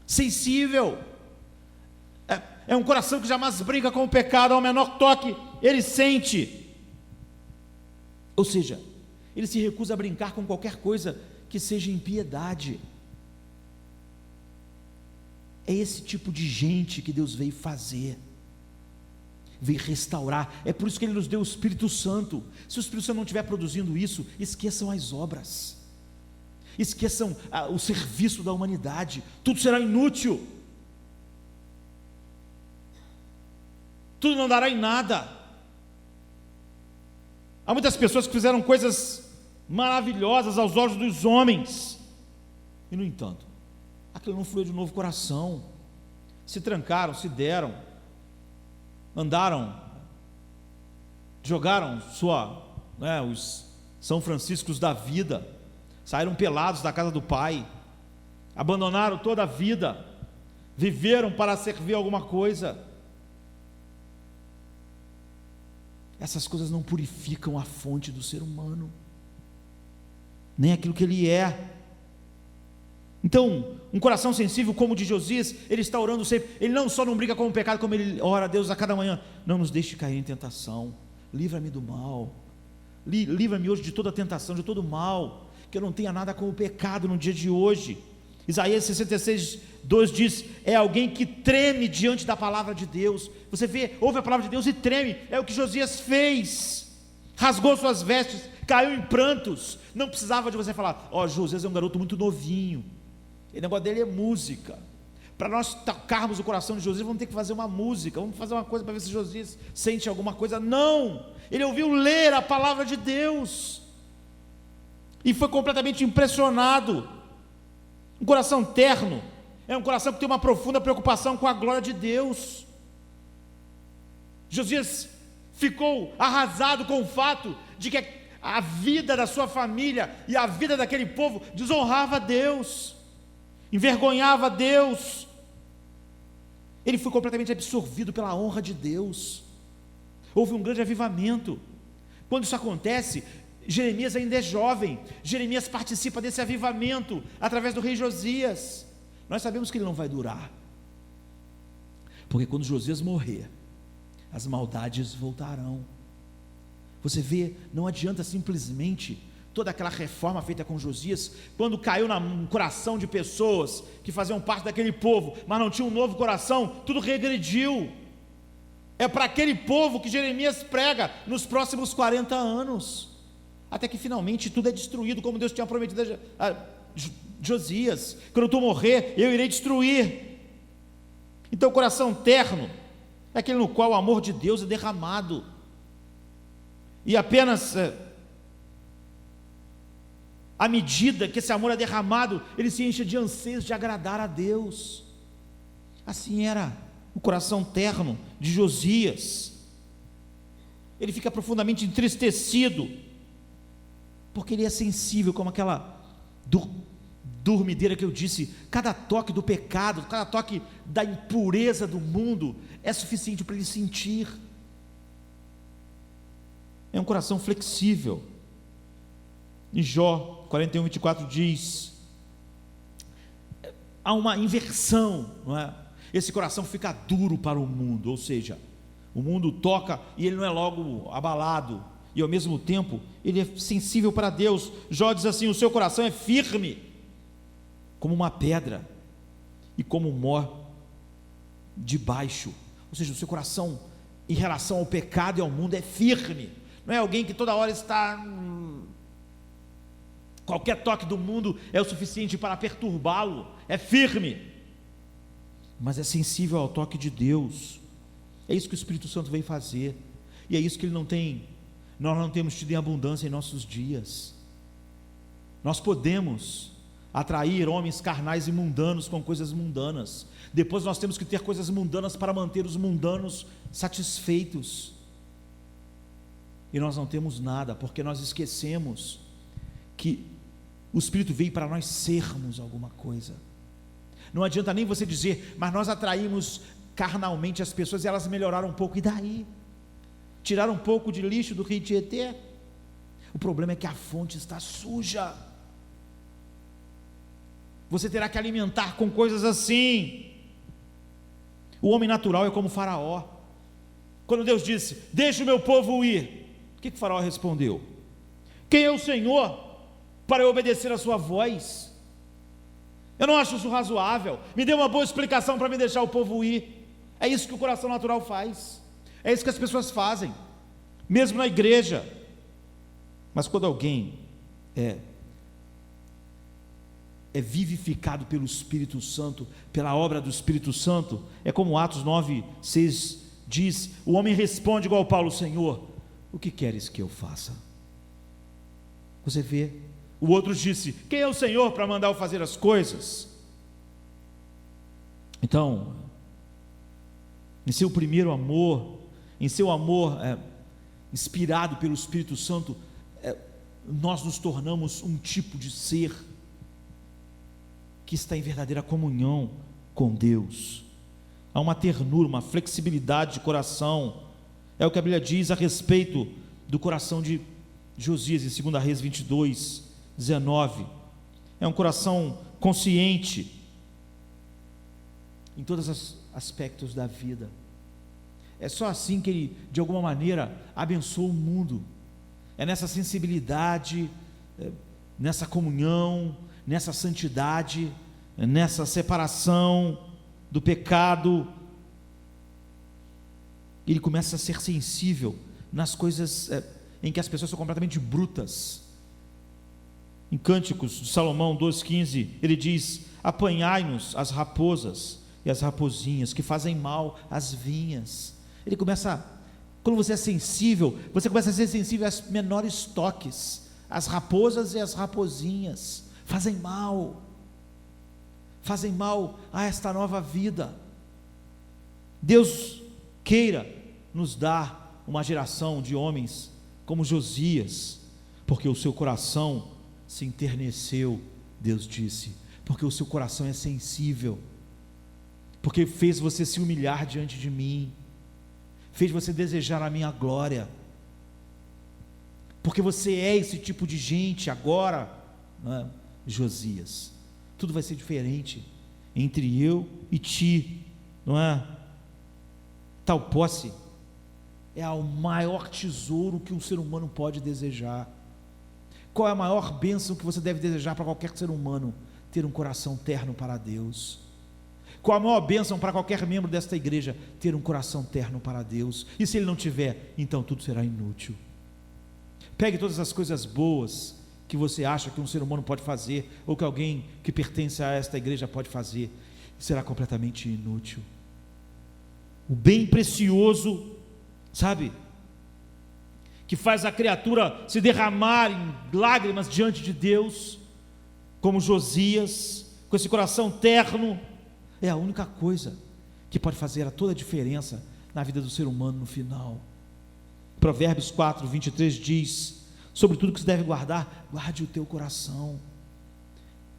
sensível. É um coração que jamais brinca com o pecado, ao menor toque, ele sente. Ou seja, ele se recusa a brincar com qualquer coisa que seja impiedade. É esse tipo de gente que Deus veio fazer, veio restaurar. É por isso que Ele nos deu o Espírito Santo. Se o Espírito Santo não estiver produzindo isso, esqueçam as obras, esqueçam o serviço da humanidade, tudo será inútil, tudo não dará em nada. Há muitas pessoas que fizeram coisas maravilhosas aos olhos dos homens, e no entanto, aquilo não fluiu de novo coração. Se trancaram, se deram, andaram, jogaram os São Franciscos da vida, saíram pelados da casa do Pai, abandonaram toda a vida, viveram para servir alguma coisa. Essas coisas não purificam a fonte do ser humano, nem aquilo que ele é. Então, um coração sensível como o de Josias, ele está orando sempre. Ele não só não briga com o pecado, como ele ora a Deus a cada manhã: não nos deixe cair em tentação, livra-me do mal, livra-me hoje de toda tentação, de todo mal, que eu não tenha nada com o pecado no dia de hoje. Isaías 66:2 diz: é alguém que treme diante da palavra de Deus. Você vê, ouve a palavra de Deus e treme. É o que Josias fez, rasgou suas vestes, caiu em prantos. Não precisava de você falar: Josias é um garoto muito novinho, o negócio dele é música. Para nós tocarmos o coração de Josias, vamos ter que fazer uma música, vamos fazer uma coisa para ver se Josias sente alguma coisa. Não, ele ouviu ler a palavra de Deus e foi completamente impressionado. Um coração terno é um coração que tem uma profunda preocupação com a glória de Deus. Josias ficou arrasado com o fato de que a vida da sua família e a vida daquele povo desonrava a Deus, envergonhava a Deus. Ele foi completamente absorvido pela honra de Deus. Houve um grande avivamento. Quando isso acontece, Jeremias ainda é jovem. Jeremias participa desse avivamento através do rei Josias. Nós sabemos que ele não vai durar, porque quando Josias morrer, as maldades voltarão. Você vê, não adianta simplesmente toda aquela reforma feita com Josias, quando caiu no coração de pessoas que faziam parte daquele povo, mas não tinham um novo coração, tudo regrediu. É para aquele povo que Jeremias prega nos próximos 40 anos, até que finalmente tudo é destruído, como Deus tinha prometido a Josias: quando tu morrer, eu irei destruir. Então, o coração terno é aquele no qual o amor de Deus é derramado. e apenas à medida que esse amor é derramado, ele se enche de anseios de agradar a Deus. Assim era o coração terno de Josias. Ele fica profundamente entristecido, porque ele é sensível, como aquela dormideira que eu disse. Cada toque do pecado, cada toque da impureza do mundo é suficiente para ele sentir. É um coração flexível. Em Jó 41:24 diz: há uma inversão, não é? Esse coração fica duro para o mundo, ou seja, o mundo toca e ele não é logo abalado, e ao mesmo tempo ele é sensível para Deus. Jó diz assim: o seu coração é firme como uma pedra e como um mor de baixo. Ou seja, o seu coração em relação ao pecado e ao mundo é firme. Não é alguém que toda hora está qualquer toque do mundo é o suficiente para perturbá-lo. É firme, mas é sensível ao toque de Deus. É isso que o Espírito Santo veio fazer, e é isso que nós não temos tido em abundância em nossos dias. Nós podemos atrair homens carnais e mundanos com coisas mundanas, depois nós temos que ter coisas mundanas para manter os mundanos satisfeitos, e nós não temos nada, porque nós esquecemos que o Espírito veio para nós sermos alguma coisa. Não adianta nem você dizer, mas nós atraímos carnalmente as pessoas e elas melhoraram um pouco, e daí? Tiraram um pouco de lixo do rio Tietê? O problema é que a fonte está suja. Você terá que alimentar com coisas assim. O homem natural é como Faraó. Quando Deus disse: deixa o meu povo ir, o que Faraó respondeu? Quem é o Senhor para eu obedecer a sua voz? Eu não acho isso razoável. Me dê uma boa explicação para me deixar o povo ir. É isso que o coração natural faz, é isso que as pessoas fazem, mesmo na igreja. Mas quando alguém é vivificado pelo Espírito Santo, pela obra do Espírito Santo, é como Atos 9:6 diz: o homem responde igual Paulo: Senhor, o que queres que eu faça? Você vê, o outro disse: quem é o Senhor para mandar eu fazer as coisas? Então, em seu primeiro amor, em seu amor inspirado pelo Espírito Santo, nós nos tornamos um tipo de ser que está em verdadeira comunhão com Deus. Há uma ternura, uma flexibilidade de coração. É o que a Bíblia diz a respeito do coração de Josias em 2 Reis 22:19. É um coração consciente em todos os aspectos da vida. É só assim que ele, de alguma maneira, abençoa o mundo. É nessa sensibilidade, nessa comunhão, nessa santidade, nessa separação do pecado. Ele começa a ser sensível nas coisas em que as pessoas são completamente brutas. Em Cânticos de Salomão 2:15, ele diz: apanhai-nos as raposas e as rapozinhas que fazem mal às vinhas. Ele começa, quando você é sensível, você começa a ser sensível aos menores toques. As raposas e as rapozinhas fazem mal a esta nova vida. Deus queira nos dar uma geração de homens como Josias, porque o seu coração se enterneceu, Deus disse, porque o seu coração é sensível, porque fez você se humilhar diante de mim, fez você desejar a minha glória, porque você é esse tipo de gente agora, não é? Josias, tudo vai ser diferente entre eu e ti, não é? Tal posse é o maior tesouro que um ser humano pode desejar. Qual é a maior bênção que você deve desejar para qualquer ser humano? Ter um coração terno para Deus. Qual a maior bênção para qualquer membro desta igreja? Ter um coração terno para Deus. E se ele não tiver, então tudo será inútil. Pegue todas as coisas boas que você acha que um ser humano pode fazer, ou que alguém que pertence a esta igreja pode fazer, será completamente inútil. O bem precioso, sabe, que faz a criatura se derramar em lágrimas diante de Deus, como Josias, com esse coração terno, é a única coisa que pode fazer toda a diferença na vida do ser humano no final. Provérbios 4, 23 diz: sobre tudo que se deve guardar, guarde o teu coração.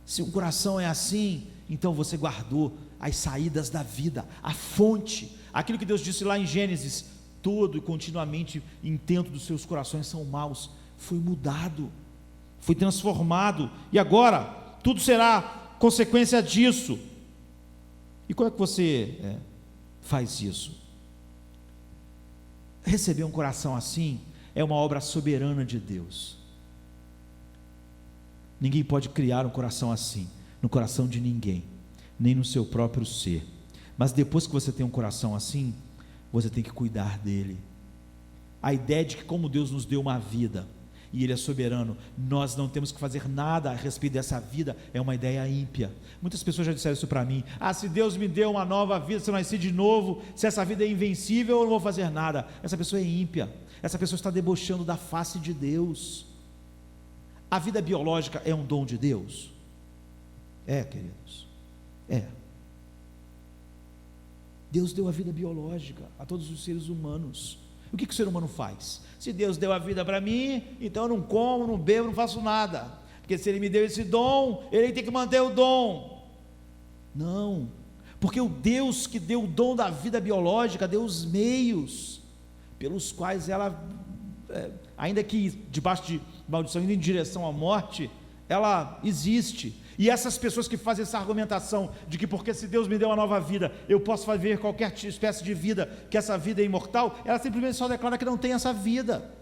Se o coração é assim, então você guardou as saídas da vida, a fonte, aquilo que Deus disse lá em Gênesis: todo e continuamente intento dos seus corações são maus. Foi mudado, foi transformado, e agora tudo será consequência disso. E como é que você faz isso? Receber um coração assim é uma obra soberana de Deus. Ninguém pode criar um coração assim no coração de ninguém, nem no seu próprio ser. Mas depois que você tem um coração assim, você tem que cuidar dele. A ideia de que, como Deus nos deu uma vida e Ele é soberano, nós não temos que fazer nada a respeito dessa vida, é uma ideia ímpia. Muitas pessoas já disseram isso para mim: se Deus me deu uma nova vida, se eu nasci de novo, se essa vida é invencível, eu não vou fazer nada. Essa pessoa é ímpia, essa pessoa está debochando da face de Deus. A vida biológica é um dom de Deus? Queridos, Deus deu a vida biológica a todos os seres humanos. O que o ser humano faz? Se Deus deu a vida para mim, então eu não como, não bebo, não faço nada, porque se Ele me deu esse dom, Ele tem que manter o dom. Não, porque o Deus que deu o dom da vida biológica deu os meios pelos quais ela, ainda que debaixo de maldição, indo em direção à morte, ela existe. E essas pessoas que fazem essa argumentação de que porque se Deus me deu uma nova vida, eu posso viver qualquer espécie de vida, que essa vida é imortal, ela simplesmente só declara que não tem essa vida.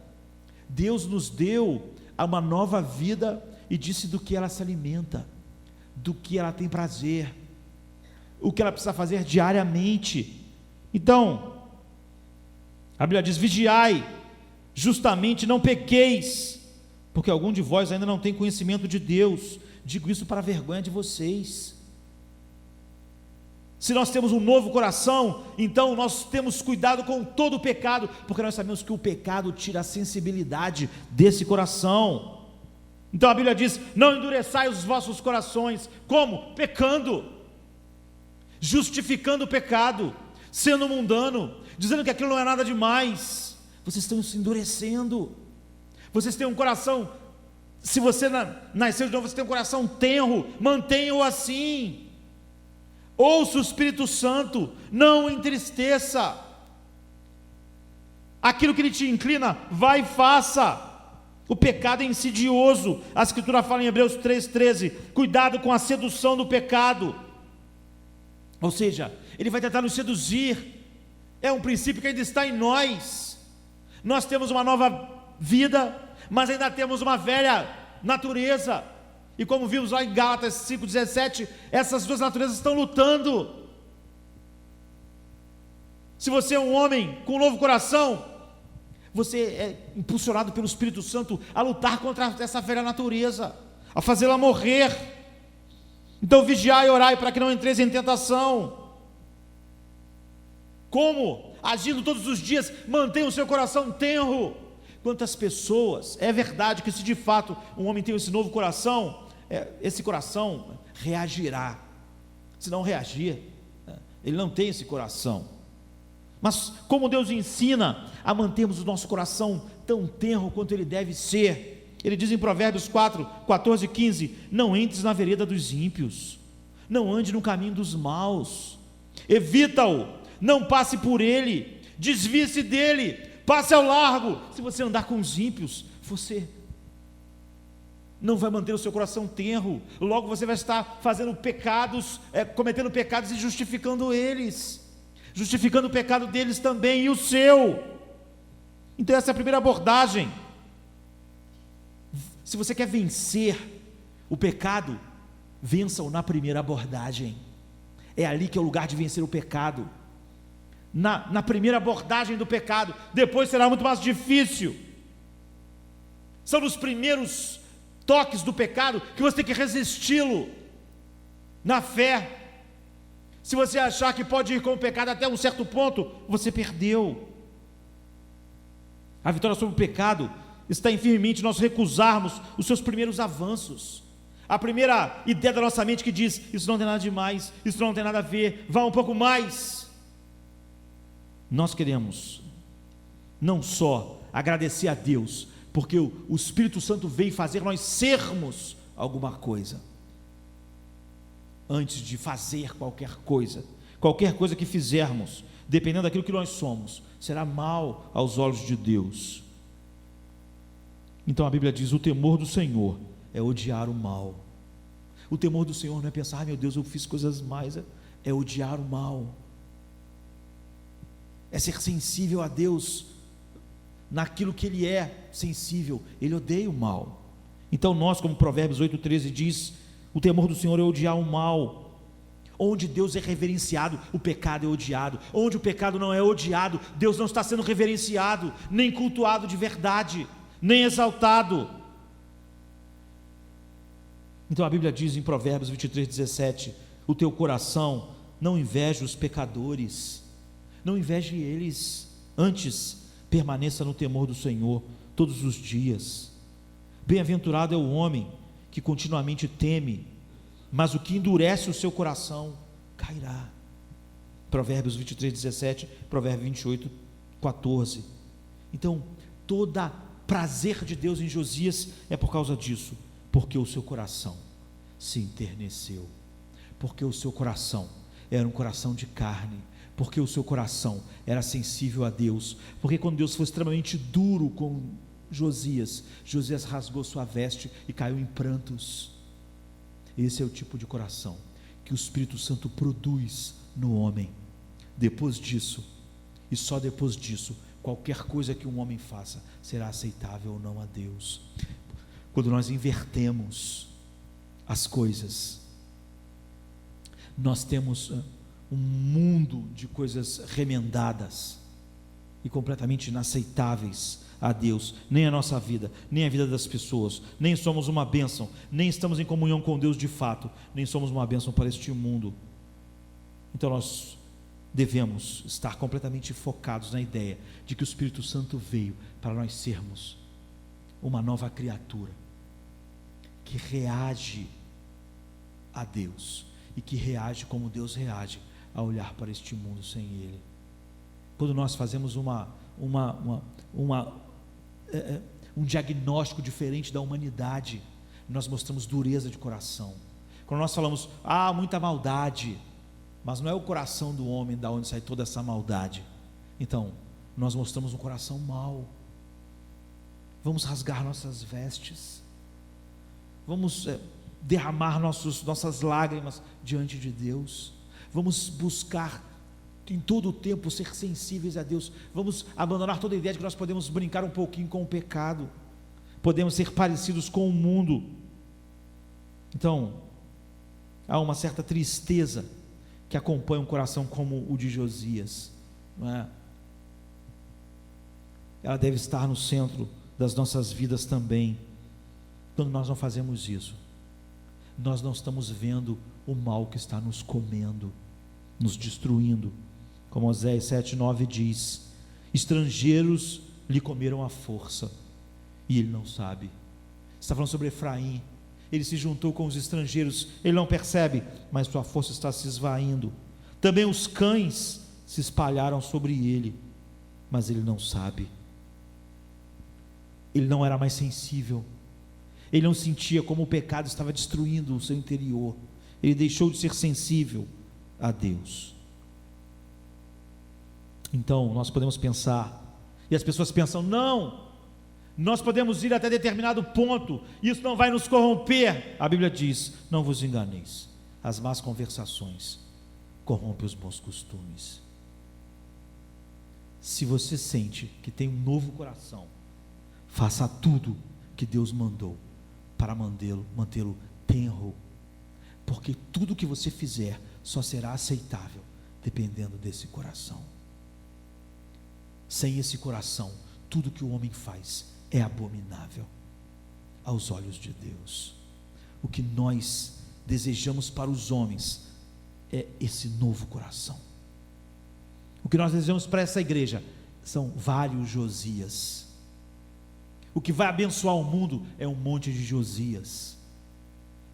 Deus nos deu uma nova vida e disse do que ela se alimenta, do que ela tem prazer, o que ela precisa fazer diariamente. Então, a Bíblia diz: vigiai, justamente não pequeis, porque algum de vós ainda não tem conhecimento de Deus. Digo isso para a vergonha de vocês. Se nós temos um novo coração, então nós temos cuidado com todo o pecado, porque nós sabemos que o pecado tira a sensibilidade desse coração. Então a Bíblia diz: não endureçai os vossos corações. Como? Pecando, justificando o pecado, sendo mundano, dizendo que aquilo não é nada demais. Vocês estão se endurecendo. Vocês têm um coração, se você nasceu de novo, você tem um coração tenro, mantenha-o assim. Ouça o Espírito Santo, não entristeça. Aquilo que Ele te inclina, vai e faça. O pecado é insidioso. A Escritura fala em Hebreus 3,13: cuidado com a sedução do pecado. Ou seja, ele vai tentar nos seduzir. É um princípio que ainda está em nós. Nós temos uma nova vida, mas ainda temos uma velha natureza. E como vimos lá em Gálatas 5,17, essas duas naturezas estão lutando. Se você é um homem com um novo coração, você é impulsionado pelo Espírito Santo a lutar contra essa velha natureza, a fazê-la morrer. Então vigiai e orai para que não entreis em tentação. Como? Agindo todos os dias, mantenha o seu coração tenro. Quantas pessoas, é verdade que se de fato um homem tem esse novo coração, esse coração reagirá. Se não reagir, ele não tem esse coração. Mas como Deus ensina a mantermos o nosso coração tão tenro quanto ele deve ser? Ele diz em Provérbios 4, 14 e 15: não entres na vereda dos ímpios, não ande no caminho dos maus, evita-o, não passe por ele, desvie-se dele, passe ao largo. Se você andar com os ímpios, você não vai manter o seu coração tenro, logo você vai estar fazendo pecados, cometendo pecados e justificando eles, justificando o pecado deles também e o seu. Então essa é a primeira abordagem. Se você quer vencer o pecado, vença-o na primeira abordagem. É ali que é o lugar de vencer o pecado, na primeira abordagem do pecado. Depois será muito mais difícil. São nos primeiros toques do pecado que você tem que resisti-lo na fé. Se você achar que pode ir com o pecado até um certo ponto, você perdeu. A vitória sobre o pecado está em firmemente nós recusarmos os seus primeiros avanços. A primeira ideia da nossa mente que diz: isso não tem nada de mais, isso não tem nada a ver, vá um pouco mais. Nós queremos não só agradecer a Deus, porque o Espírito Santo veio fazer nós sermos alguma coisa, antes de fazer qualquer coisa que fizermos, dependendo daquilo que nós somos, será mal aos olhos de Deus. Então a Bíblia diz: o temor do Senhor é odiar o mal. O temor do Senhor não é pensar: meu Deus, eu fiz coisas mais, é odiar o mal, é ser sensível a Deus, naquilo que Ele é sensível, Ele odeia o mal. Então nós, como Provérbios 8,13 diz, o temor do Senhor é odiar o mal. Onde Deus é reverenciado, o pecado é odiado. Onde o pecado não é odiado, Deus não está sendo reverenciado, nem cultuado de verdade, nem exaltado. Então a Bíblia diz em Provérbios 23,17: o teu coração não inveje os pecadores, não inveje eles, antes permaneça no temor do Senhor todos os dias. Bem-aventurado é o homem que continuamente teme, mas o que endurece o seu coração cairá. Provérbios 23,17, Provérbios 28,14. Então, todo prazer de Deus em Josias é por causa disso, porque o seu coração se enterneceu, porque o seu coração era um coração de carne, porque o seu coração era sensível a Deus, porque quando Deus foi extremamente duro com Josias rasgou sua veste e caiu em prantos. Esse é o tipo de coração que o Espírito Santo produz no homem. Depois disso, e só depois disso, qualquer coisa que um homem faça será aceitável ou não a Deus. Quando nós invertemos as coisas, nós temos um mundo de coisas remendadas e completamente inaceitáveis a Deus, nem a nossa vida, nem a vida das pessoas, nem somos uma bênção, nem estamos em comunhão com Deus de fato, nem somos uma bênção para este mundo. Então nós devemos estar completamente focados na ideia de que o Espírito Santo veio para nós sermos uma nova criatura, que reage a Deus, e que reage como Deus reage a olhar para este mundo sem Ele. Quando nós fazemos um diagnóstico diferente da humanidade, nós mostramos dureza de coração. Quando nós falamos, muita maldade, mas não é o coração do homem da onde sai toda essa maldade, então nós mostramos um coração mau. Vamos rasgar nossas vestes, vamos derramar nossas lágrimas diante de Deus, vamos buscar em todo o tempo ser sensíveis a Deus, vamos abandonar toda a ideia de que nós podemos brincar um pouquinho com o pecado, podemos ser parecidos com o mundo. Então há uma certa tristeza que acompanha um coração como o de Josias, não é? Ela deve estar no centro das nossas vidas também. Quando nós não fazemos isso, nós não estamos vendo o mal que está nos comendo, nos destruindo. Como Oséias 7,9 diz: estrangeiros lhe comeram à força, e ele não sabe. Está falando sobre Efraim. Ele se juntou com os estrangeiros, ele não percebe, mas sua força está se esvaindo. Também os cães se espalharam sobre ele, mas ele não sabe. Ele não era mais sensível, ele não sentia como o pecado estava destruindo o seu interior, ele deixou de ser sensível a Deus. Então nós podemos pensar, e as pessoas pensam, não, nós podemos ir até determinado ponto, isso não vai nos corromper. A Bíblia diz: não vos enganeis, as más conversações corrompem os bons costumes. Se você sente que tem um novo coração, faça tudo que Deus mandou para mantê-lo tenro, porque tudo que você fizer só será aceitável dependendo desse coração. Sem esse coração, tudo que o homem faz é abominável aos olhos de Deus. O que nós desejamos para os homens é esse novo coração. O que nós desejamos para essa igreja são vários Josias, O que vai abençoar o mundo é um monte de Josias.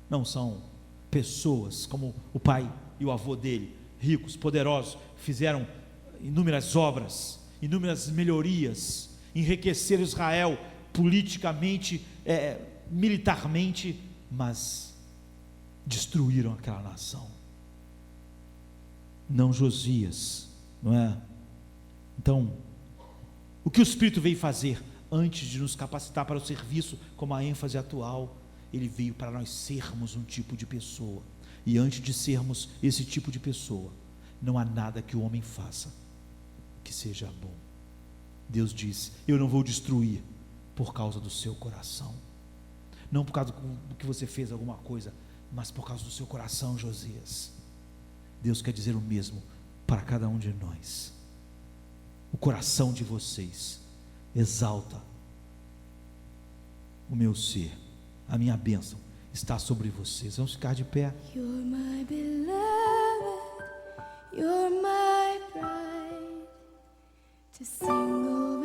Não são pessoas como o pai e o avô dele, ricos, poderosos, fizeram inúmeras obras, inúmeras melhorias, enriqueceram Israel politicamente, militarmente, mas destruíram aquela nação. Não Josias, não é? Então, o que o Espírito veio fazer antes de nos capacitar para o serviço, como a ênfase atual, ele veio para nós sermos um tipo de pessoa. E antes de sermos esse tipo de pessoa, não há nada que o homem faça que seja bom. Deus diz: eu não vou destruir por causa do seu coração, não por causa do que você fez alguma coisa, mas por causa do seu coração, Josias. Deus quer dizer o mesmo para cada um de nós. O coração de vocês exalta o meu ser, a minha bênção está sobre vocês. Vamos ficar de pé. You're my beloved, you're my bride, to sing over